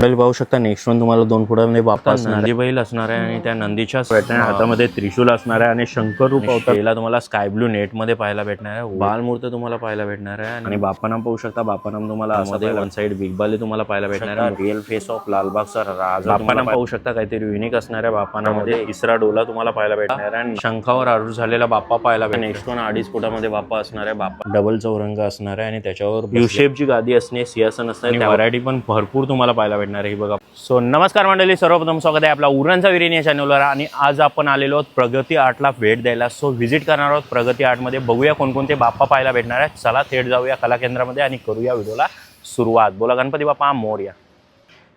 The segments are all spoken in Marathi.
बैल पाहू शकता. नेक्स्ट वन तुम्हाला 2 फुटामध्ये बाप्पा नंदी बैल असणार आहे आणि त्या नंदीच्या हातामध्ये त्रिशूल असणार आहे आणि शंकर रूप अवतारला तुम्हाला स्काय ब्लू नेट मध्ये पाहायला भेटणार आहे. बालमूर्त तुम्हाला पाहायला भेटणार आहे आणि बाप्पानाम पाहू शकता. बाप्पानाम तुम्हाला मध्ये वन साइड बिग बाली तुम्हाला पाहायला भेटणार आहे. रिअल फेस ऑफ लालबागचा राजा बाप्पानाम पाहू शकता. काहीतरी युनिक असणार आहे. बाप्पानामध्ये तिसरा डोला तुम्हाला पाहायला भेटणार आहे आणि शंखावर आरूढ झालेला बाप्पा पाहायला भेटणार. नेक्स्ट वन 2.5 फुटामध्ये बाप्पा असणार आहे. बाप्पा डबल चौरंग असणार आहे आणि त्याच्यावर यू शेपची गादी असणे, सिंहासन असणार आणि व्हरायटी पण भरपूर तुम्हाला पाहायला भेटणार आहे. ही बघा. सो नमस्कार मंडळी, सर्वप्रथम स्वागत आहे आपला उरणचा विरेन या चॅनलवर. आणि आज आपण आलेलो आहोत प्रगती आर्टला भेट द्यायला. सो व्हिजिट करणार आहोत प्रगती आर्टमध्ये. बघूया कोणकोणते बाप्पा पाहायला भेटणार आहेत. चला थेट जाऊया कला केंद्रामध्ये आणि करूया व्हिडिओला सुरुवात. बोला गणपती बाप्पा मोरया.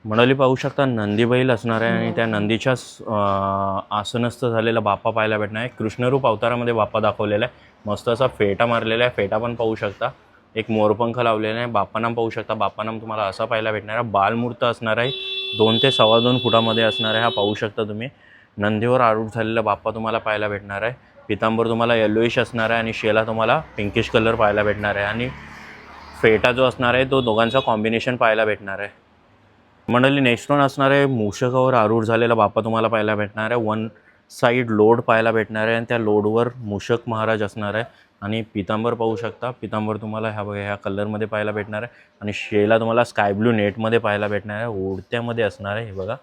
मंडळी पाहू शकता नंदी बैल असणार आहे आणि त्या नंदीच्या आसनस्थ झालेला बाप्पा पाहायला भेटणार आहे. कृष्णरूप अवतारामध्ये बाप्पा दाखवलेला आहे. मस्त असा फेटा मारलेला आहे. फेटा पण पाहू शकता. एक मोरपंख लावलेला आहे. बाप्पानाम पाहू शकता. बाप्पानाम तुम्हाला असा पाहायला भेटणार आहे. बालमूर्त असणार आहे. 2 ते 2.25 फुटामध्ये असणार आहे. हा पाहू शकता तुम्ही. नंदीवर आरूढ झालेला बाप्पा तुम्हाला पाहायला भेटणार आहे. पितांबर तुम्हाला येलोइश असणार आहे आणि शेला तुम्हाला पिंकिश कलर पाहायला भेटणार आहे आणि फेटा जो असणार आहे तो दोघांचा कॉम्बिनेशन पाहायला भेटणार आहे. मंडळी नेक्स्ट वन असणार आहे मूषकावर आरूढ झालेला बाप्पा तुम्हाला पाहायला भेटणार आहे. वन साईड लोड पाहायला भेटणार आहे आणि त्या लोडवर मूषक महाराज असणार आहे आणि पितांबर पाहू शकता. पितांबर तुम्हाला ह्या कलरमध्ये पाहायला भेटणार आहे आणि शेला तुम्हाला स्काय ब्लू नेटमध्ये पाहायला भेटणार आहे. ओढत्यामध्ये असणार आहे हे बघा.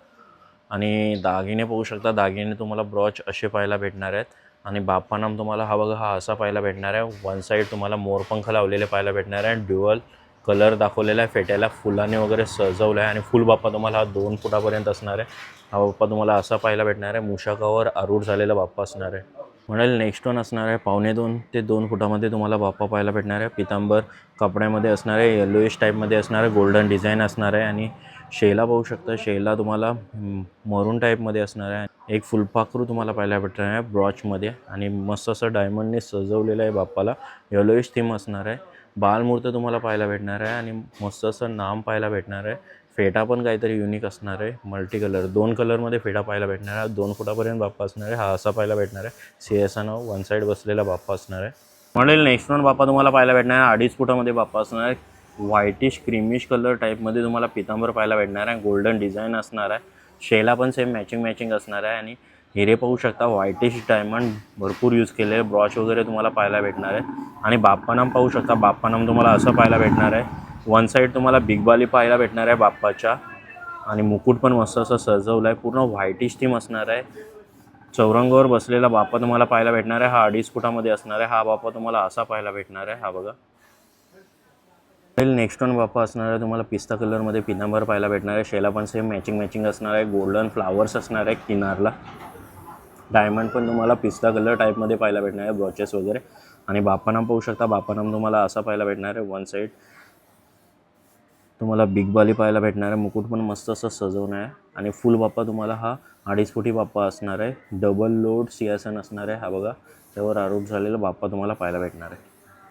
आणि दागिने पाहू शकता. दागिने तुम्हाला ब्रॉच असे पाहायला भेटणार आहेत आणि बाप्पानाम तुम्हाला हा बघा हा असा पाहायला भेटणार आहे. वन साईड तुम्हाला मोरपंख लावलेले पाहायला भेटणार आहे. ड्युअल कलर दाखवलेला आहे. फेट्याला फुलाने वगैरे सजवलं आहे आणि फुल बाप्पा तुम्हाला हा 2 फुटापर्यंत असणार आहे. हा बाप्पा तुम्हाला असा पाहायला भेटणार आहे. मूषकावर आरूढ झालेला बाप्पा असणार आहे. म्हणाल नेक्स्ट वन असणार आहे 1.25 ते 2 फुटामध्ये तुम्हाला बाप्पा पाहायला भेटणार आहे. पितांबर कपड्यामध्ये असणार आहे. येलोइश टाईपमध्ये असणार आहे. गोल्डन डिझाईन असणार आहे आणि शेला पाहू शकता. शेला तुम्हाला मरून टाईपमध्ये असणार आहे. एक फुलपाखरू तुम्हाला पाहायला भेटणार आहे ब्रॉचमध्ये आणि मस्त असं डायमंडने सजवलेलं आहे बाप्पाला. येलोइश थीम असणार आहे. बालमूर्त तुम्हाला पाहायला भेटणार आहे आणि मस्त असं नाम पाहायला भेटणार आहे. फेटा पण काहीतरी युनिक असणार आहे. मल्टी कलर 2 कलरमध्ये फेटा पाहायला भेटणार आहे. 2 फुटापर्यंत बाप्पा असणार आहे. हा असा पाहायला भेटणार आहे. सिंहासनावर वन साईड बसलेला बाप्पा असणार आहे. म्हणेल नेक्स्ट वन बाप्पा तुम्हाला पाहायला भेटणार आहे. 2.5 फुटामध्ये बाप्पा असणार आहे. व्हाईटिश क्रीमिश कलर टाईपमध्ये तुम्हाला पितांबर पाहायला भेटणार आहे. गोल्डन डिझाईन असणार आहे. शेला पण सेम मॅचिंग असणार आहे आणि हिरे पाहू शकता. व्हाईटिश डायमंड भरपूर यूज केले. ब्रॉच वगैरे तुम्हाला पाहायला भेटणार आहे आणि बाप्पानाम पाहू शकता. बाप्पानाम तुम्हाला असं पाहायला भेटणार आहे. वन साईड तुम्हाला बिग बाली पाहायला भेटणार आहे बाप्पाच्या आणि मुकुट पण मस्त असं सजवलं आहे. पूर्ण व्हाईटिश थीम असणार आहे. चौरंगावर बसलेला बाप्पा तुम्हाला पाहायला भेटणार आहे. हा 2.5 फुटामध्ये असणार आहे. हा बाप्पा तुम्हाला असा पाहायला भेटणार आहे. हा बघा. नेक्स्ट वन बाप्पा असणार आहे. तुम्हाला पिस्ता कलरमध्ये पितांबर पाहायला भेटणार आहे. शेला पण सेम मॅचिंग असणार आहे. गोल्डन फ्लावर्स असणार आहे किनारला. डायमंड पण तुम्हाला पिस्ता कलर टाईपमध्ये पाहायला भेटणार आहे. ब्रॉचेस वगैरे आणि बाप्पानाम पाहू शकता. बाप्पानाम तुम्हाला असा पाहायला भेटणार आहे. वन साईड तुम्हाला बिग बाली पाहायला भेटणार आहे. मुकुट पण मस्त असं सजवणं आहे आणि फुल बाप्पा तुम्हाला हा 2.5 फुटी बाप्पा असणार आहे. डबल लोड सिंहासन असणार आहे. हा बघा. त्यावर आरूढ झालेला बाप्पा तुम्हाला पाहायला भेटणार आहे.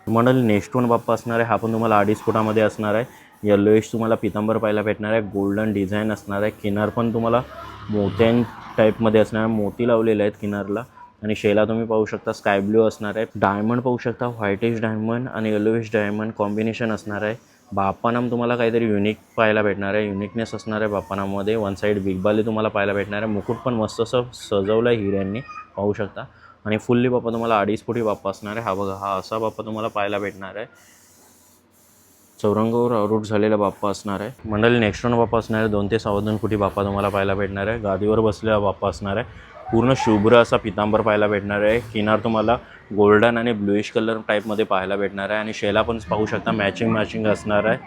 मंडळी नेक्स्ट वन बाप्पा असणार आहे. हा पण तुम्हाला 2.5 फुटामध्ये असणार आहे. येलोइश तुम्हाला पितांबर पाहायला भेटणार आहे. गोल्डन डिझाईन असणार आहे. किनार पण तुम्हाला मोत्यां टाईपमध्ये असणार आहे. मोती लावलेले आहेत किनारला आणि शेला तुम्ही पाहू शकता. स्काय ब्ल्यू असणार आहे. डायमंड पाहू शकता. व्हाईटिश डायमंड आणि येलोइश डायमंड कॉम्बिनेशन असणार आहे. बाप्पानाम तुम्हाला काहीतरी युनिक पाहायला भेटणार आहे. युनिकनेस असणार आहे बाप्पानामध्ये. वन साईड बिग बाली तुम्हाला पाहायला भेटणार आहे. मुकुट पण मस्त असं सजवलं आहे हिऱ्यांनी पाहू शकता आणि फुल्ली बाप्पा तुम्हाला 2.5 फुटी बाप्पा असणार आहे. हा बघा. हा असा बाप्पा तुम्हाला पाहायला भेटणार आहे. चौरंगावर आरूढ झालेला बाप्पा असणार आहे. मंडळी नेक्स्ट वन बाप्पा असणार आहे. 2 ते 2.25 फुटी बाप्पा तुम्हाला पाहायला भेटणार आहे. गादीवर बसलेला बाप्पा असणार आहे. पूर्ण शुभ्र असा पितांबर पाहायला भेटणार आहे. किनार तुम्हाला गोल्डन आणि ब्लूइश कलर टाईपमध्ये पाहायला भेटणार आहे आणि शेला पण पाहू शकता. मॅचिंग असणार आहे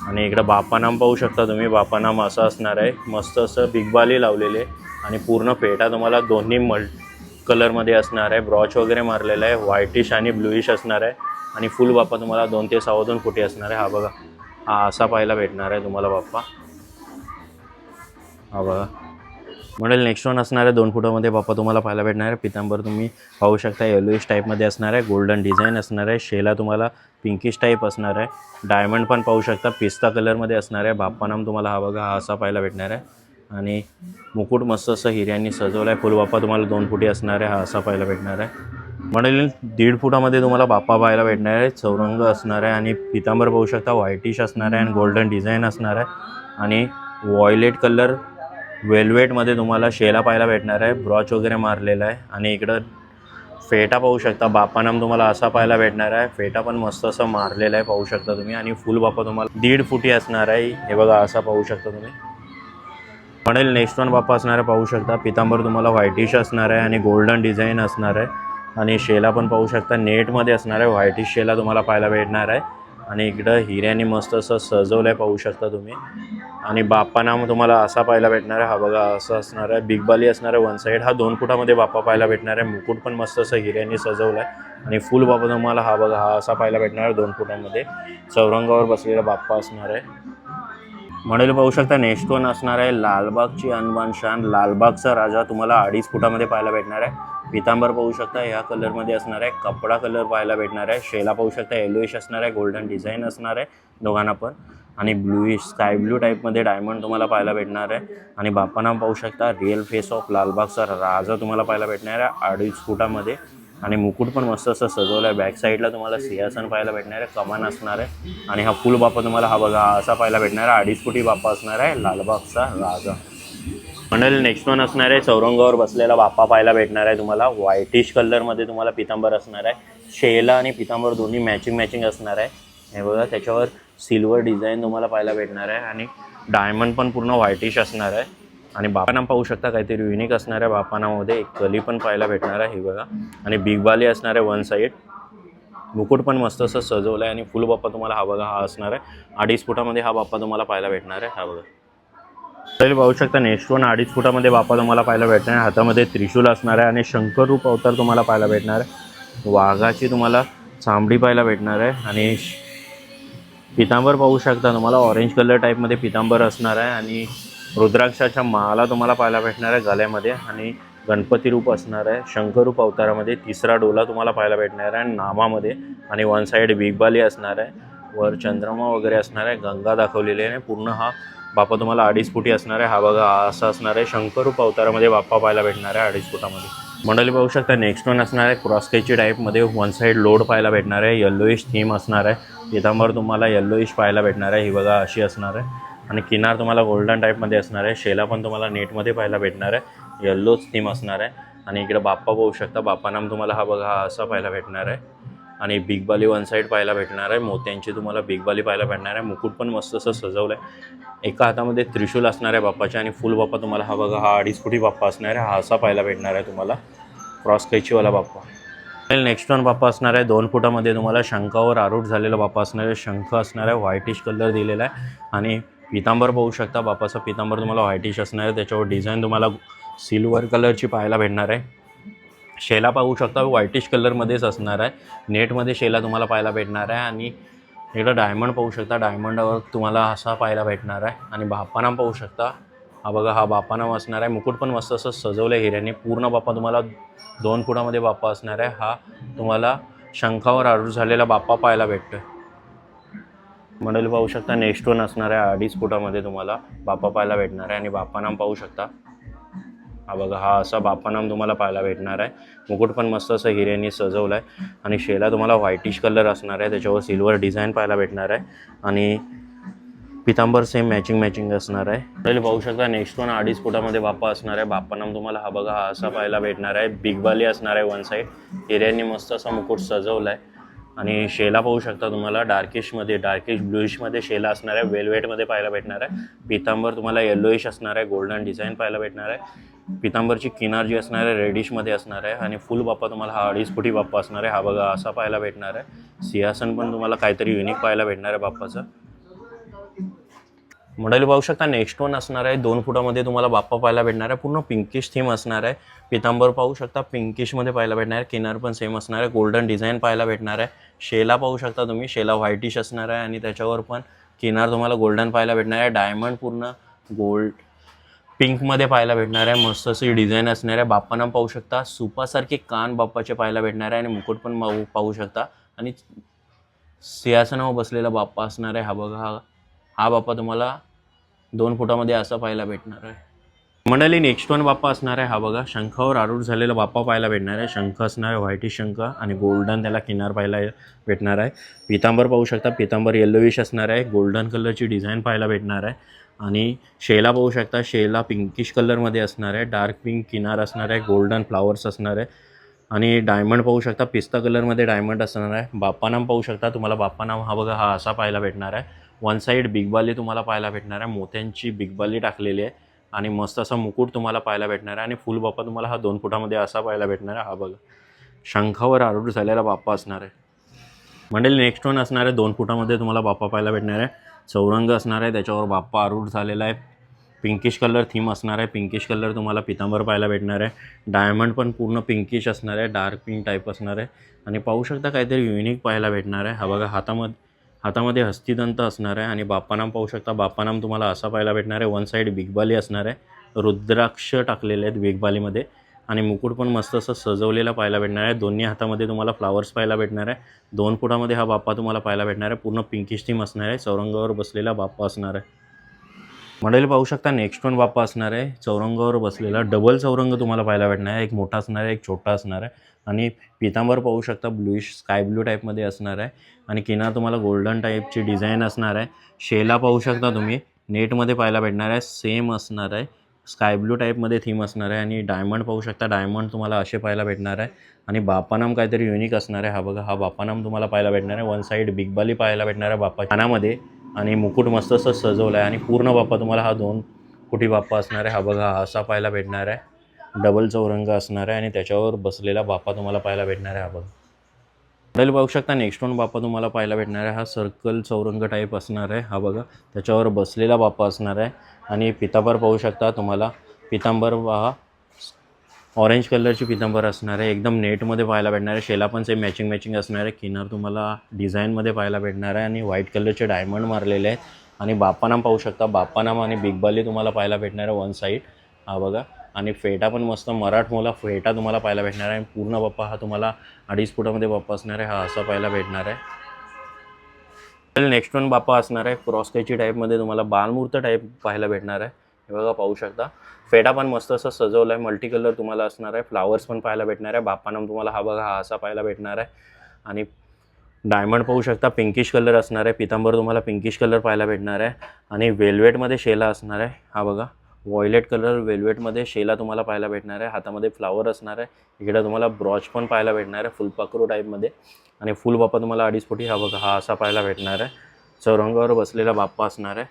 आणि इकडं बाप्पानाम पाहू शकता तुम्ही. बाप्पानाम असं असणार आहे. मस्त असं बिग बाली लावलेले आणि पूर्ण फेटा तुम्हाला दोन्ही कलरमध्ये असणार आहे. ब्रॉच वगैरे मारलेला आहे. व्हाईटिश आणि ब्लूइश असणार आहे आणि फुल बाप्पा तुम्हाला 2 ते 2.25 फुटी असणार आहे. हा बघा. हा असा पाहायला भेटणार आहे तुम्हाला बाप्पा. हा बघा. म्हणेल नेक्स्ट वन असणार आहे. 2 फुटामध्ये बाप्पा तुम्हाला पाहायला भेटणार आहे. पितांबर तुम्ही पाहू शकता. येलोइश टाईपमध्ये असणार आहे. गोल्डन डिझाईन असणार आहे. शेला तुम्हाला पिंकिश टाईप असणार आहे. डायमंड पण पाहू शकता. पिस्ता कलरमध्ये असणार आहे. बाप्पानाम तुम्हाला हा बघा हा असा पाहायला भेटणार आहे आणि मुकुट मस्त असं हिऱ्यांनी सजवलं आहे. फुल बाप्पा तुम्हाला 2 फुटी असणार आहे. हा असा पाहायला भेटणार आहे. म्हणेल 1.5 फुटामध्ये तुम्हाला बाप्पा पाहायला भेटणार आहे. चौरंग असणार आहे आणि पितांबर पाहू शकता. व्हाईटिश असणार आहे आणि गोल्डन डिझाईन असणार आहे आणि व्हायलेट कलर वेल्वेटमध्ये तुम्हाला शेला पाहायला भेटणार आहे. ब्रॉच वगैरे मारलेला आहे. आणि इकडं फेटा पाहू शकता. बाप्पानाम तुम्हाला असा पाहायला भेटणार आहे. फेटा पण मस्त असं मारलेला आहे पाहू शकता तुम्ही. आणि फुल बाप्पा तुम्हाला 1.5 फुटी असणार आहे. हे बघा असा पाहू शकता तुम्ही. म्हणेल नेक्स्ट वन बाप्पा असणार आहे पाहू शकता. पितांबर तुम्हाला व्हाईटिश असणार आहे आणि गोल्डन डिझाईन असणार आहे. आणि शेला पण पाहू शकता नेटमध्ये असणार आहे. व्हाईटिश शेला तुम्हाला पाहायला भेटणार आहे. आणि इकडं हिऱ्याने मस्त असं सजवलं आहे पाहू शकता तुम्ही. आणि बाप्पानाम तुम्हाला असा पाहायला भेटणार आहे. हा बघा असं असणार आहे. बिग बाली असणार आहे वन साईड. हा 2 फुटामध्ये बाप्पा पाहायला भेटणार आहे. मुकुट पण मस्त असं हिऱ्याने सजवलं आहे. आणि फुल बाप्पा तुम्हाला हा बघा हा असा पाहायला भेटणार आहे 2 फुटामध्ये. चौरंगावर बसलेला बाप्पा असणार आहे. म्हणेल पाहू शकता नेक्स्ट वन असणार आहे लालबागची अनबान शान. लालबागचा राजा तुम्हाला 2.5 फुटामध्ये पाहायला भेटणार आहे. पितांबर पाहू शकता ह्या कलरमध्ये असणार आहे. कपडा कलर पाहायला भेटणार आहे. शेला पाहू शकता येलोइश असणार आहे. गोल्डन डिझाईन असणार आहे दोघांना पण. आणि ब्लूइश स्काय ब्लू टाईपमध्ये डायमंड तुम्हाला पाहायला भेटणार आहे. आणि बाप्पानाम पाहू शकता रिअल फेस ऑफ लालबागचा राजा तुम्हाला पाहायला भेटणार आहे 2.5 फुटामध्ये. आणि मुकुट पण मस्त असं सजवलं आहे. बॅक साईडला तुम्हाला सिंहासन पाहायला भेटणार आहे. कमान असणार आहे. आणि हा फुल बाप्पा तुम्हाला हा बघा असा पाहायला भेटणार आहे. 2.5 फुटी बाप्पा असणार आहे लालबागचा राजा. म्हणेल नेक्स्ट वन असणार आहे चौरंगावर बसलेला बाप्पा पाहायला भेटणार आहे तुम्हाला. व्हाईटिश कलरमध्ये तुम्हाला पितांबर असणार आहे. शेला आणि पितांबर दोन्ही मॅचिंग असणार आहे. हे बघा त्याच्यावर सिल्वर डिझाईन तुम्हाला पाहायला भेटणार आहे. आणि डायमंड पण पूर्ण व्हाईटिश असणार आहे. आणि बाप्पानाम पाहू शकता काहीतरी युनिक असणार आहे. बाप्पानामध्ये एक कली पण पाहायला भेटणार आहे. हे बघा. आणि बिग बाली असणार आहे वन साईड. मुकुट पण मस्त असं सजवलं आहे. आणि फुल बाप्पा तुम्हाला हा बघा हा असणार आहे 2.5 फुटामध्ये हा बाप्पा तुम्हाला पाहायला भेटणार आहे. हा बघा तरी पाहू शकता नेक्स्ट वन 2.5 फुटामध्ये बाप्पा तुम्हाला पाहायला भेटणार आहे. हातामध्ये त्रिशूल असणार आहे. आणि शंकर रूप अवतार तुम्हाला पाहायला भेटणार आहे. वाघाची तुम्हाला चांबडी पाहायला भेटणार आहे. आणि पितांबर पाहू शकता तुम्हाला ऑरेंज कलर टाईपमध्ये पितांबर असणार आहे. आणि रुद्राक्षाच्या माला तुम्हाला पाहायला भेटणार आहे गळ्यामध्ये. आणि गणपती रूप असणार आहे शंकरूप अवतारामध्ये. 3रा डोला तुम्हाला पाहायला भेटणार आहे नामामध्ये. आणि वन साईड बिग बाली असणार आहे. वर चंद्रमा वगैरे असणार आहे. गंगा दाखवलेली आहे. पूर्ण हा बाप्पा तुम्हाला 2.5 फुटी असणार आहे. हा बघा हा असा असणार आहे. शंकरूप अवतारामध्ये बाप्पा पाहायला भेटणार आहे 2.5 फुटामध्ये. मंडळी पाहू शकता नेक्स्ट वन असणार आहे क्रॉसकेची टाईपमध्ये. वन साईड लोड पाहायला भेटणार आहे. येल्लोइश थीम असणार आहे. पितांबर तुम्हाला येल्लोइश पाहायला भेटणार आहे. ही बघा अशी असणार आहे. आणि किनार तुम्हाला गोल्डन टाईपमध्ये असणार आहे. शेला पण तुम्हाला नेटमध्ये पाहायला भेटणार आहे. येल्लोच थीम असणार आहे. आणि इकडे बाप्पा पाहू शकता. बाप्पानाम तुम्हाला हा बघा हा असा पाहायला भेटणार आहे. आणि बिग बाली वन साईड पाहायला भेटणार आहे. मोत्यांची तुम्हाला बिग बाली पाहायला भेटणार आहे. मुकुट पण मस्त असं सजवलं आहे. एका हातामध्ये त्रिशूल असणार आहे बाप्पाच्या. आणि फुल बाप्पा तुम्हाला हा बघा हा 2.5 फुटी बाप्पा असणार आहे. हा असा पाहायला भेटणार आहे तुम्हाला क्रॉस कैचीवाला बाप्पा. नेक्स्ट वन बाप्पा असणार आहे 2 फुटामध्ये तुम्हाला शंखावर आरूढ झालेला बाप्पा असणार आहे. शंख असणार आहे. व्हाईटिश कलर दिलेला आहे. आणि पितांबर पाहू शकता. बाप्पाचा पितांबर तुम्हाला व्हाईटिश असणार आहे. त्याच्यावर डिझाईन तुम्हाला सिल्वर कलरची पाहायला भेटणार आहे. शेला पाहू शकता व्हाईटिश कलरमध्येच असणार आहे. नेटमध्ये शेला तुम्हाला पाहायला भेटणार आहे. आणि इकडं डायमंड पाहू शकता. डायमंडवर तुम्हाला असा पाहायला भेटणार आहे. आणि बाप्पानाम पाहू शकता. हा बघा हा बाप्पानाम असणार आहे. मुकुट पण मस्त असं सजवलं आहे हिऱ्याने. पूर्ण बाप्पा तुम्हाला 2 फुटामध्ये बाप्पा असणार आहे. हा तुम्हाला शंखावर आरूढ झालेला बाप्पा पाहायला भेटतो. मंडळी पाहू शकता नेक्स्ट वन असणार आहे 2.5 फुटामध्ये तुम्हाला बाप्पा पाहायला भेटणार आहे. आणि बाप्पानाम पाहू शकता. हा बघा हा असा बाप्पानाम तुम्हाला पाहायला भेटणार आहे. मुकुट पण मस्त असं हिऱ्याने सजवलं आहे. आणि शेला तुम्हाला व्हाईटिश कलर असणार आहे. त्याच्यावर सिल्वर डिझाईन पाहायला भेटणार आहे. आणि पितांबर सेम मॅचिंग असणार आहे. पहिले पाहू शकता नेक्स्ट वन 2.5 फुटामध्ये बाप्पा असणार आहे. बाप्पानाम तुम्हाला हा बघा हा असा पाहायला भेटणार आहे. बिग बाली असणार आहे वन साईड. हिऱ्यांनी मस्त असा मुकुट सजवला आहे. आणि शेला पाहू शकता तुम्हाला डार्किश ब्लूइशमध्ये शेला असणार आहे. वेलवेटमध्ये पाहायला भेटणार आहे. पितांबर तुम्हाला येल्लोइश असणार आहे. गोल्डन डिझाईन पाहायला भेटणार आहे. पितांबरची किनार जी असणार आहे रेडिशमध्ये असणार आहे. आणि फुल बाप्पा तुम्हाला हा 2.5 फुटी बाप्पा असणार आहे. हा बघा असा पाहायला भेटणार आहे. सिंहासन पण तुम्हाला काहीतरी युनिक पाहायला भेटणार आहे बाप्पाचं. मंडळी पाहू शकता नेक्स्ट वन असणार आहे 2 फुटामध्ये तुम्हाला बाप्पा पाहायला भेटणार आहे. पूर्ण पिंकिश थीम असणार आहे. पितांबर पाहू शकता पिंकिशमध्ये पाहायला भेटणार आहे. किनार पण सेम असणार आहे. गोल्डन डिझाईन पाहायला भेटणार आहे. शेला पाहू शकता तुम्ही. शेला व्हाईटिश असणार आहे. आणि त्याच्यावर पण किनार तुम्हाला गोल्डन पाहायला भेटणार आहे. डायमंड पूर्ण गोल्ड पिंकमध्ये पाहायला भेटणार आहे. मस्त अशी डिझाईन असणार आहे. बाप्पानाम पाहू शकता. सुपासारखे कान बाप्पाचे पाहायला भेटणार आहे. आणि मुकुट पण पाहू शकता. आणि सिंहासनावर बसलेला बाप्पा असणार आहे. हा बघा हा बाप्पा तुम्हाला 2 फुटामध्ये असा पाहायला भेटणार आहे. मंडळी नेक्स्ट वन बाप्पा असणार आहे. हा बघा शंखावर आरूढ झालेला बाप्पा पाहायला भेटणार आहे. शंख असणार आहे व्हाईटिश शंख. आणि गोल्डन त्याला किनार पाहायला भेटणार आहे. पितांबर पाहू शकता. पितांबर येल्लोइश असणार आहे. गोल्डन कलरची डिझाईन पाहायला भेटणार आहे. आणि शेला पाहू शकता, शेला पिंकिश कलरमध्ये असणार आहे, डार्क पिंक किनार असणार आहे, गोल्डन फ्लावर्स असणार आहे आणि डायमंड पाहू शकता, पिस्ता कलरमध्ये डायमंड असणार आहे. बाप्पानाम पाहू शकता तुम्हाला, बाप्पानाम हा बघा हा असा पाहायला भेटणार आहे. वन साईड बिग बाली तुम्हाला पाहायला भेटणार आहे, मोत्यांची बिग बाली टाकलेली आहे आणि मस्त असा मुकुट तुम्हाला पाहायला भेटणार आहे आणि फुल बाप्पा तुम्हाला हा 2 फुटामध्ये असा पाहायला भेटणार आहे. हा बघा शंखावर आरूढ झालेला बाप्पा असणार आहे. मंडळी नेक्स्ट वन असणार आहे 2 फुटामध्ये तुम्हाला बाप्पा पाहायला भेटणार आहे. चौरंग असणार आहे, त्याच्यावर बाप्पा आरूढ झालेला आहे. पिंकिश कलर थीम असणार आहे, पिंकिश कलर तुम्हाला पितांबर पाहायला भेटणार आहे. डायमंड पण पूर्ण पिंकिश असणार आहे, डार्क पिंक टाईप असणार आहे आणि पाहू शकता काहीतरी युनिक पाहायला भेटणार आहे. हा बघा हातामध्ये हस्तिदंत असणार आहे आणि बाप्पानाम पाहू शकता, बाप्पानाम तुम्हाला असा पाहायला भेटणार आहे. वन साईड बिगबाली असणार आहे, रुद्राक्ष टाकलेले आहेत बिगबालीमध्ये आणि मुकुट पण मस्त असं सजवलेला पाहायला भेटणार आहे. दोन्ही हातामध्ये तुम्हाला फ्लावर्स पाहायला भेटणार आहे. 2 फुटामध्ये हा बाप्पा तुम्हाला पाहायला भेटणार आहे. पूर्ण पिंकिश थीम असणार आहे, चौरंगावर बसलेला बाप्पा असणार आहे. मंडळी पाहू शकता नेक्स्ट वन बाप्पा असणार आहे, चौरंगावर बसलेला डबल चौरंग तुम्हाला पाहायला भेटणार आहे. एक मोठा असणार आहे, एक छोटा असणार आहे आणि पितांबर पाहू शकता ब्लूइश स्काय ब्लू टाईपमध्ये असणार आहे आणि किनार तुम्हाला गोल्डन टाईपची डिझाईन असणार आहे. शेला पाहू शकता तुम्ही नेटमध्ये पाहायला भेटणार आहे, सेम असणार आहे, स्काय ब्लू टाईपमध्ये थीम असणार आहे आणि डायमंड पाहू शकता, डायमंड तुम्हाला असे पाहायला भेटणार आहे आणि बाप्पानाम काहीतरी युनिक असणार आहे. हा बघा हा बाप्पानाम तुम्हाला पाहायला भेटणार आहे. वन साईड बिगबाली पाहायला भेटणार आहे बाप्पा कानामध्ये आणि मुकुट मस्त असं सजवलं आहे आणि पूर्ण बाप्पा तुम्हाला हा 2 फुटी बाप्पा असणार आहे. हा बघा हा असा पाहायला भेटणार आहे, डबल चौरंग असणार आहे आणि त्याच्यावर बसलेला बाप्पा तुम्हाला पाहायला भेटणार आहे. हा बघा मंडळी पाहू शकता नेक्स्ट वन बाप्पा तुम्हाला पाहायला भेटणार आहे. हा सर्कल चौरंग टाईप असणार आहे. हा बघा त्याच्यावर बसलेला बाप्पा असणार आहे आणि पितांबर पाहू शकता तुम्हाला, पितांबर हा ऑरेंज कलरची पितांबर असणार आहे, एकदम नेटमध्ये पाहायला भेटणार आहे. शेला पण सेम मॅचिंग असणार आहे, किनार तुम्हाला डिझाईनमध्ये पाहायला भेटणार आहे आणि व्हाईट कलरचे डायमंड मारलेले आहेत आणि बाप्पानाम पाहू शकता, बाप्पानाम आणि बिगबाली तुम्हाला पाहायला भेटणार आहे वन साईड. हा बघा आणि फेटा पण मस्त मराठमोळा फेटा तुम्हाला पाहायला भेटणार आहे. पूर्ण बाप्पा हा तुम्हाला 2.5 फुटामध्ये बाप्पा असणार आहे, हा असा पाहायला भेटणार आहे. नेक्स्ट वन बाप्पा असणार आहे, क्रॉस कैची टाईपमध्ये तुम्हाला बालमूर्त टाईप पाहायला भेटणार आहे. हे बघा पाहू शकता, फेटा पण मस्त असं सजवलं आहे, मल्टी कलर तुम्हाला असणार आहे, फ्लावर्स पण पाहायला भेटणार आहे. बाप्पानाम तुम्हाला हा बघा हा असा पाहायला भेटणार आहे आणि डायमंड पाहू शकता, पिंकिश कलर असणार आहे, पितांबर तुम्हाला पिंकिश कलर पाहायला भेटणार आहे आणि वेल्वेटमध्ये शेला असणार आहे. हा बघा व्हायलेट कलर वेल्वेटमध्ये शेला तुम्हाला पाहायला भेटणार आहे. हातामध्ये फ्लावर असणार आहे, इकडे तुम्हाला ब्रॉच पण पाहायला भेटणार आहे फुलपाखरू टाईपमध्ये आणि फुल बाप्पा तुम्हाला 2.5 फुटी हा बघा हा असा पाहायला भेटणार आहे. चौरंगावर बसलेला बाप्पा असणार आहे.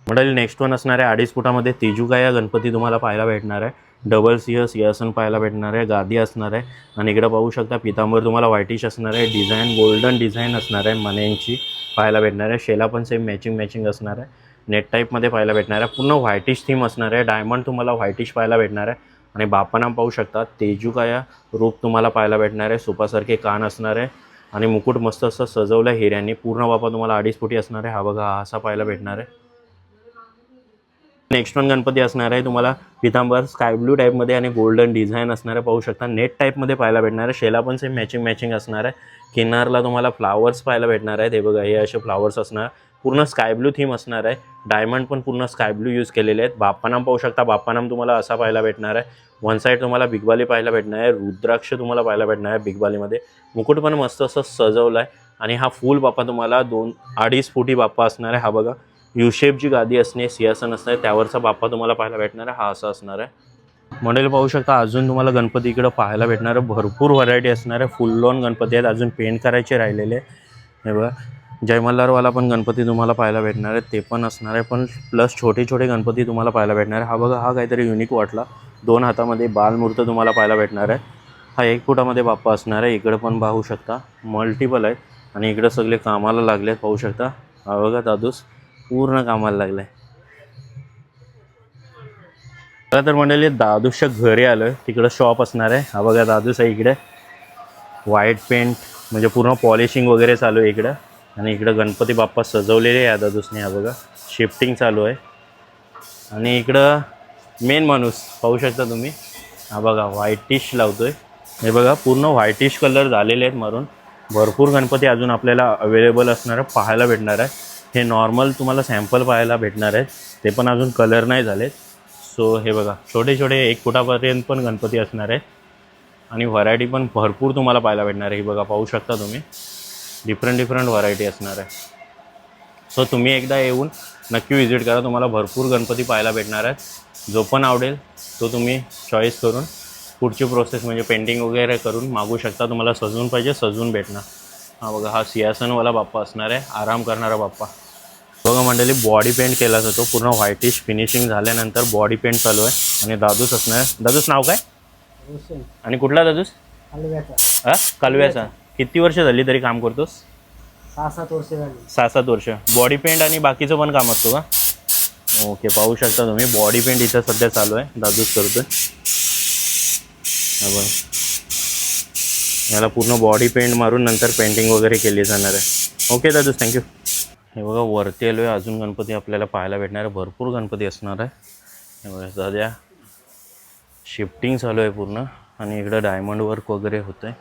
मंडळी नेक्स्ट वन असणार आहे 2.5 फुटामध्ये तेजुकाया गणपती तुम्हाला पाहायला भेटणार आहे. डबल सिंहासन पाहायला भेटणार आहे, गादी असणार आहे आणि इकडे पाहू शकता पितांबर तुम्हाला व्हाईटिश असणार आहे, डिझाईन गोल्डन डिझाईन असणार आहे, मण्यांची पाहायला भेटणार आहे. शेला पण सेम मॅचिंग असणार आहे, नेट टाईपमध्ये पाहायला भेटणार आहे, पूर्ण व्हाईटिश थीम असणार आहे. डायमंड तुम्हाला व्हाईटिश पाहायला भेटणार आहे आणि बाप्पानाम पाहू शकता, तेजुकाया रूप तुम्हाला पाहायला भेटणार आहे, सुपासारखे कान असणार आहे आणि मुकुट मस्त असं सजवलं आहे हिऱ्यांनी. पूर्ण बाप्पा तुम्हाला 2.5 फुटी असणार आहे. हा बघा हा असा पाहायला भेटणार आहे. नेक्स्ट वन गणपती असणार आहे तुम्हाला पितांबर स्काय ब्लू टाईपमध्ये आणि गोल्डन डिझाईन असणार आहे, पाहू शकता नेट टाईपमध्ये पाहायला भेटणार आहे. शेला पण सेम मॅचिंग असणार आहे, किनारला तुम्हाला फ्लावर्स पाहायला भेटणार आहेत. हे बघा हे असे फ्लावर्स असणार, पूर्ण स्काय ब्लू थीम असणार आहे, डायमंड पण पूर्ण स्काय ब्लू यूज केलेले आहेत. बाप्पानाम पाहू शकता, बाप्पानाम तुम्हाला असा पाहायला भेटणार आहे. वन साईड तुम्हाला बिगबाली पाहायला भेटणार आहे, रुद्राक्ष तुम्हाला पाहायला भेटणार आहे बिगबालीमध्ये, मुकुट पण मस्त असं सजवलं आहे आणि हा फुल बाप्पा तुम्हाला 2-2.5 फुटी बाप्पा असणार आहे. हा बघा यू शेपची गादी असणे, सिंहासन असणार, त्यावरचा बाप्पा तुम्हाला पाहायला भेटणार आहे, हा असा असणार आहे. मंडळी पाहू शकता अजून तुम्हाला गणपती इकडं पाहायला भेटणार आहे, भरपूर व्हरायटी असणार आहे, फुल लॉन गणपती आहेत, अजून पेंट करायचे राहिलेले. हे बघा जयमल्लारवाला पण गणपती तुम्हाला पाहायला भेटणार आहे, ते पण असणार आहे, पण प्लस छोटे गणपती तुम्हाला पाहायला भेटणार आहे. हा बघा हा काहीतरी युनिक वाटला, 2 हातामध्ये बालमूर्त तुम्हाला पाहायला भेटणार आहे. हा 1 फुटामध्ये बाप्पा असणार आहे. इकडं पण पाहू शकता मल्टिपल आहेत आणि इकडं सगळे कामाला लागले आहेत, पाहू शकता. हा बघा दादूस पूर्ण कामाला लागलं आहे. तर मंडळी दादूसच्या घरी आलो आहे, तिकडं शॉप असणार आहे. हा बघा दादूस आहे इकडे, व्हाईट पेंट म्हणजे पूर्ण पॉलिशिंग वगैरे चालू आहे इकडं आणि इकडं गणपती बाप्पा सजवलेले आहे दादूसने. हा बघा शिफ्टिंग चालू आहे आणि इकडं मेन माणूस पाहू शकता तुम्ही. हा बघा व्हाईटिश लावतोय, हे बघा पूर्ण व्हाईटिश कलर झालेले आहेत मारून. भरपूर गणपती अजून आपल्याला अवेलेबल असणार आहे, पाहायला भेटणार आहे. हे नॉर्मल तुम्हाला सॅम्पल पाहायला भेटणार आहेत, ते पण अजून कलर नाही झालेत. सो हे बघा छोटे 1 फुटापर्यंत पण गणपती असणार आहे आणि व्हरायटी पण भरपूर तुम्हाला पाहायला भेटणार आहे. हे बघा पाहू शकता तुम्ही, डिफरंट व्हरायटी असणार आहे. सो तुम्ही एकदा येऊन नक्की व्हिजिट करा. तुम्हाला भरपूर गणपती पाहायला भेटणार आहेत. जो पण आवडेल तो तुम्ही चॉईस करून पुढची प्रोसेस म्हणजे पेंटिंग वगैरे करून मागू शकता. तुम्हाला सजवून पाहिजे सजवून भेटणार. हा बघा, हा सिंहासनवाला बाप्पा असणार आहे, आराम करणारा बाप्पा. बघा मंडळी, बॉडी पेंट केला जातो. पूर्ण व्हाईटिश फिनिशिंग झाल्यानंतर बॉडी पेंट चालू आहे. आणि दादूस असणार आहे. दादूस नाव काय आणि कुठला दादूस? हा, कालव्याचा. किती वर्ष झाली तरी काम करतोस? 6-7 वर्ष झाली. 6-7 वर्ष. बॉडी पेंट आणि बाकीचं पण काम असतो का? ओके, पाहू शकता तुम्ही बॉडी पेंट इथं सध्या चालू आहे, दादूस करतोय. हा बघ, याला पूर्ण बॉडी पेंट मारून नंतर पेंटिंग वगैरे केली जाणार आहे. ओके दादूस, थँक्यू. हे बघा, वरती आलो आहे, अजून गणपती आपल्याला पाहायला भेटणार आहे. भरपूर गणपती असणार आहे. हे बघा, सध्या शिफ्टिंग चालू आहे पूर्ण. आणि इकडं डायमंड वर्क वगैरे होतं आहे.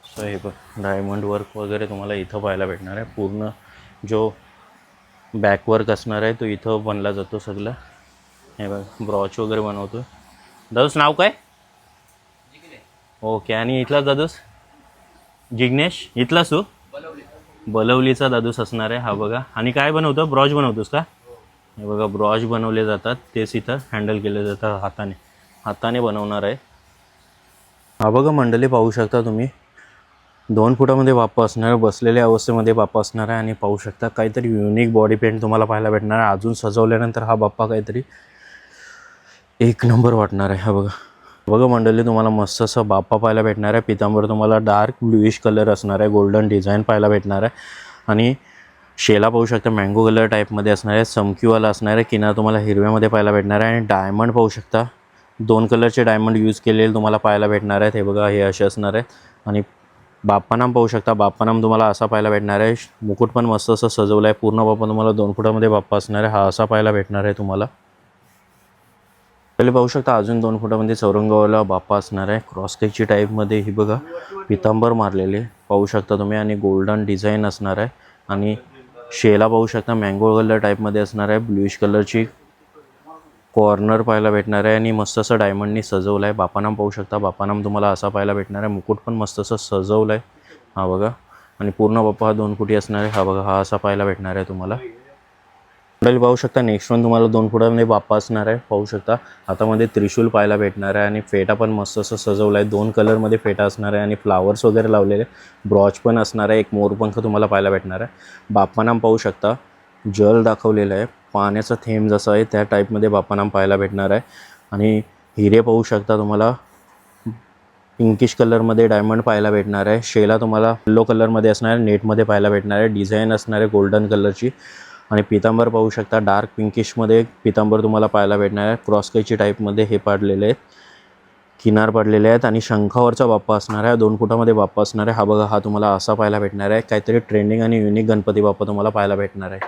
सो हे बघ, डायमंड वर्क वगैरे तुम्हाला इथं पाहायला भेटणार आहे. पूर्ण जो बॅकवर्क असणार आहे तो इथं बनला जातो सगळं. हे बघ, ब्रॉच वगैरे बनवतो. दादूस नाव काय? ओके. आणि इथला दादूस? जिग्नेश. इथलाच तू? बलवलीचा दादूस असणार आहे. हा बघा. आणि काय बनवतो? ब्रॉच बनवतोस का? हे बघा, ब्रॉच बनवले जातात, तेच इथं हँडल केले जातात हाताने बनवणार आहे. हा बघा मंडळी, पाहू शकता तुम्ही 2 फुटामध्ये बाप्पा असणार, बसलेल्या अवस्थेमध्ये बाप्पा असणार आहे. आणि पाहू शकता काहीतरी युनिक बॉडी पेंट तुम्हाला पाहायला भेटणार आहे. अजून सजवल्यानंतर हा बाप्पा काहीतरी एक नंबर वाटणार आहे. हा बघा बघा मंडळी, तुम्हाला मस्त असं बाप्पा पाहायला भेटणार आहे. पितांबर तुम्हाला डार्क ब्लूइश कलर असणार आहे, गोल्डन डिझाईन पाहायला भेटणार आहे. आणि शेला पाहू शकता मँगो कलर टाईपमध्ये असणार आहे, चमकीवाला असणार आहे. किनार तुम्हाला हिरव्यामध्ये पाहायला भेटणार आहे. आणि डायमंड पाहू शकता, 2 कलरचे डायमंड यूज केलेले तुम्हाला पाहायला भेटणार आहेत. हे बघा, हे असे असणार आहेत. आणि बाप्पानाम पाहू शकता, बाप्पानाम तुम्हाला असा पाहायला भेटणार आहे. मुकुट पण मस्त असं सजवलं आहे. पूर्ण बाप्पा तुम्हाला 2 फुटामध्ये बाप्पा असणार आहे. हा असा पाहायला भेटणार आहे तुम्हाला. पहिले पाहू शकता अजून 2 फुटामध्ये चौरंगावाला बाप्पा असणार आहे, क्रॉस केकची टाईपमध्ये. ही बघा, पितांबर मारलेले पाहू शकता तुम्ही. आणि गोल्डन डिझाईन असणार आहे. आणि शेला पाहू शकता मँगो कलर टाईपमध्ये असणार आहे. ब्लूइश कलरची कॉर्नर पाहायला भेटणार आहे. आणि मस्त असं डायमंडनी सजवलं आहे. बाप्पानाम पाहू शकता, बाप्पानाम तुम्हाला असा पाहायला भेटणार आहे. मुकुट पण मस्त असं सजवलं आहे. हा बघा. आणि पूर्ण बाप्पा हा 2 फुटी असणार आहे. हा बघा, हा असा पाहायला भेटणार आहे तुम्हाला. मंडळी पाहू शकता, नेक्स्ट वन तुम्हाला 2 फुटामध्ये बाप्पा असणार आहे. पाहू शकता हातामध्ये त्रिशूल पाहायला भेटणार आहे. आणि फेटा पण मस्त असं सजवलं आहे. 2 कलरमध्ये फेटा असणार आहे. आणि फ्लावर्स वगैरे लावलेले, ब्रॉच पण असणार आहे. एक मोरपंख तुम्हाला पाहायला भेटणार आहे. बाप्पानाम पाहू शकता, जल दाखवलेलं आहे, पाण्याचा थेंब जसा आहे त्या टाईपमध्ये बाप्पानाम पाहायला भेटणार आहे. आणि हिरे पाहू शकता तुम्हाला पिंकिश कलरमध्ये डायमंड पाहायला भेटणार आहे. शेला तुम्हाला येलो कलरमध्ये असणार आहे, नेटमध्ये पाहायला भेटणार आहे. डिझाईन असणार आहे गोल्डन कलरची. आणि पितांबर पाहू शकता, डार्क पिंकिशमध्ये पितांबर तुम्हाला पाहायला भेटणार आहे. क्रॉस केकची टाईपमध्ये हे पाडलेले आहेत, किनार पडलेले आहेत. आणि शंखावरचा बाप्पा असणार आहे, 2 फुटामध्ये बाप्पा असणार आहे. हा बघा, हा तुम्हाला असा पाहायला भेटणार आहे. काहीतरी ट्रेंडिंग आणि युनिक गणपती बाप्पा तुम्हाला पाहायला भेटणार आहे.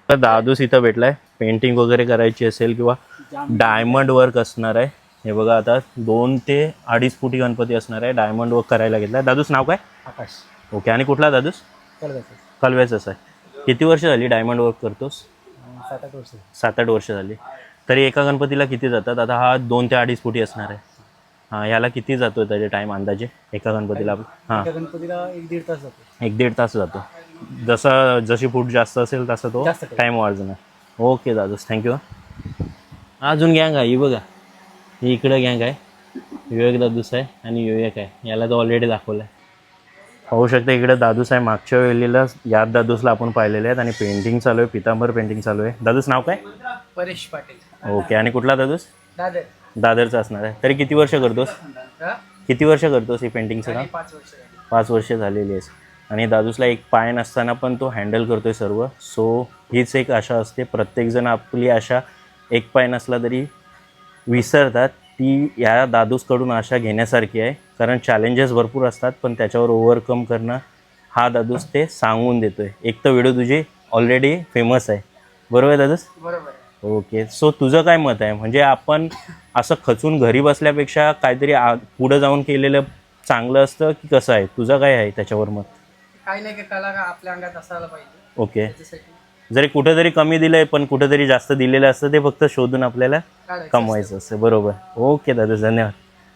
तर दादूस इथं भेटला आहे. पेंटिंग वगैरे करायची असेल किंवा डायमंड वर्क असणार आहे. हे बघा, आता 2 ते 2.5 फुटी गणपती असणार आहे. डायमंड वर्क करायला घेतला आहे. दादूस नाव काय? आकाश. ओके. आणि कुठला दादूस? कलव्याचाच आहे. किती वर्ष झाली डायमंड वर्क करतोस? 7-8 वर्ष. 7-8 वर्ष झाली. तरी एका गणपतीला किती जातात? आता हा 2 ते 2.5 फुटी असणार आहे. हां, याला किती जातो त्याचे टाईम अंदाजे एका गणपतीला? हां, एका गणपतीला 1-1.5 तास जातो. 1-1.5 तास जातो. जशी फूट जास्त असेल तसा तो जास्त time. टाईम वाढणार. ओके दादूस, थँक्यू. अजून गँग आहे, ही बघा, ही इकडं गँग आहे. विवेक दादूस आहे आणि विवेक आहे. याला तो ऑलरेडी दाखवलं आहे. पाहू शकता इकडे दादूस आहे. मागच्या वेळेला याद दादूसला आपण पाहिलेले आहेत. आणि पेंटिंग चालू आहे, पितांबर पेंटिंग चालू आहे. दादूस नाव काय? परेश पाटील. ओके. आणि कुठला दादूस? दादर. दादरचा असणार आहे. तरी किती वर्ष करतोस? किती वर्ष करतोस ही पेंटिंगचं काम? 5 वर्ष झाली. 5 वर्ष झालेली आहेस. आणि दादूसला एक पाय नसताना पण तो हँडल करतोय सर्व. सो हीच एक आशा असते, प्रत्येकजण आपली आशा एक पाय नसला तरी विसरतात. ती या दादूसकडून आशा घेण्यासारखी आहे. कारण चॅलेंजेस भरपूर असतात, पण त्याच्यावर ओव्हरकम करणं हा दादूस ते सांगून देतोय. एक तर व्हिडिओ तुझी ऑलरेडी फेमस आहे, बरोबर आहे दादूस? बरोबर. ओके. सो तुझं काय मत आहे? म्हणजे आपण असं खचून घरी बसल्यापेक्षा काहीतरी पुढं जाऊन केलेलं चांगलं असतं की कसं आहे? तुझं काय आहे त्याच्यावर मत? काही नाही, की कला आपल्या अंगात असायला पाहिजे. ओके. त्याच्यासाठी जरी कुठेतरी कमी दिलंय पण कुठेतरी जास्त दिलेलं असतं, ते फक्त शोधून आपल्याला कमवायचं असतं. बरोबर. ओके दादा, धन्यवाद.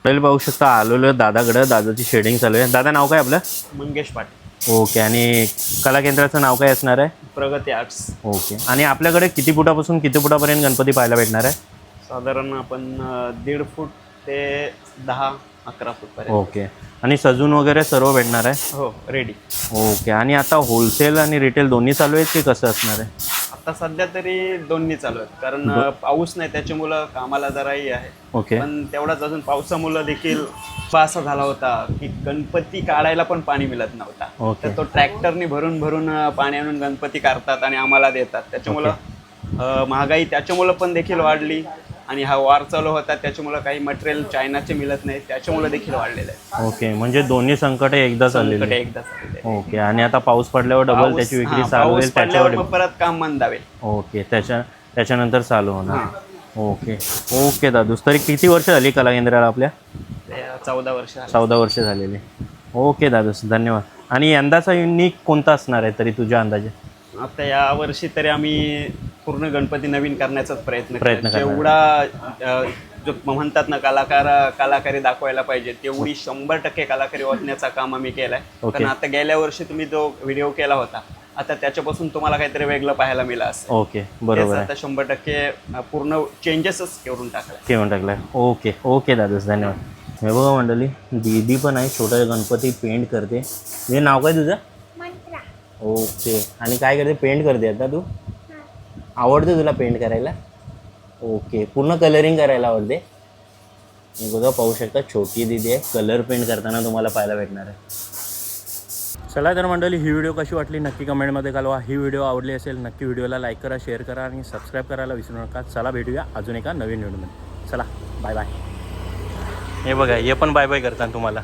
पहिले पाहू शकता आलेलो दादाकडं, दादाची शेडिंग चालू आहे. दादा नाव काय आपलं? मंगेश पाटील. ओके. आणि कला केंद्राचं नाव काय असणार आहे? प्रगती आर्ट्स. ओके. आणि आपल्याकडे किती फुटापासून किती फुटापर्यंत गणपती पाहायला भेटणार आहे? साधारण आपण 1.5 फूट ते 10-11 फूट पर्यंत. ओके. आणि सजून वगैरे सर्व भेटणार आहे? हो, रेडी. ओके. आणि आता होलसेल आणि रिटेल दोन्ही चालू आहेत की कसं असणार आहे? आता सध्या तरी दोन्ही चालू आहेत, कारण पाऊस नाही त्याच्यामुळं कामाला जराही आहे. ओके. पण तेवढाच अजून पावसामुळं देखील असा झाला होता की गणपती काढायला पण पाणी मिळत नव्हता. ओके. तर तो ट्रॅक्टरनी भरून भरून पाणी आणून गणपती काढतात आणि आम्हाला देतात. त्याच्यामुळं महागाई त्याच्यामुळं पण देखील वाढली. आणि हा वार चालू होता त्याच्यामुळं काही मटेरियल चायनाचे मिळत नाही, त्याच्यामुळं देखील वाढलेलं आहे. ओके. म्हणजे दोन्ही संकट एकदा चाललेली. संकट एकदा चाललेलं आहे. ओके. आणि आता पाऊस पडल्यावर डबल त्याची विक्री चालू पाऊस होईल पडल्यावर त्याच्यावर. मग परत काम मंदावेल. ओके. त्याच्यानंतर चालू होणार. ओके. ओके दादूस. तरी किती वर्ष झाली कला केंद्राला आपल्या? 14 वर्ष. 14 वर्ष झालेली. ओके दादूस, धन्यवाद. आणि यंदाचा युनिक कोणता असणार आहे तरी तुझ्या अंदाजे? आता या वर्षी तरी आम्ही पूर्ण गणपती नवीन करण्याचाच प्रयत्न करणार. जेवढा जो म्हणतात ना कलाकारी दाखवायला पाहिजे तेवढी 100% कलाकारी ओतण्याचं काम आम्ही केलंय. ओके. कारण आता गेल्या वर्षी तुम्ही जो व्हिडिओ केला होता आता त्याच्यापासून तुम्हाला काहीतरी वेगळं पाहायला मिळालं असेल. ओके, बरोबर आहे. आता 100% पूर्ण चेंजेसच करून टाकलाय. केव्हा टाकलाय. ओके. ओके दादूस, धन्यवाद. हे बघा मंडळी, दीदी पण आहे, छोटा गणपती पेंट करते. हे नाव काय तुझं? ओके. आणि काय करते? पेंट करते आता तू? आवडते तुला पेंट करायला? ओके. पूर्ण कलरिंग करायला आवडते? हे बघा, पाहू शकता छोटी दीदी आहे, कलर पेंट करताना तुम्हाला पाहायला भेटणार आहे. चला तर मंडळी, ही व्हिडिओ कशी वाटली नक्की कमेंटमध्ये कळवा. ही व्हिडिओ आवडली असेल नक्की व्हिडिओला लाईक करा, शेअर करा आणि सबस्क्राईब करायला विसरू नका. चला भेटूया अजून एका नवीन व्हिडिओमध्ये. चला, बाय बाय. हे बघा, हे पण बाय बाय करतात तुम्हाला.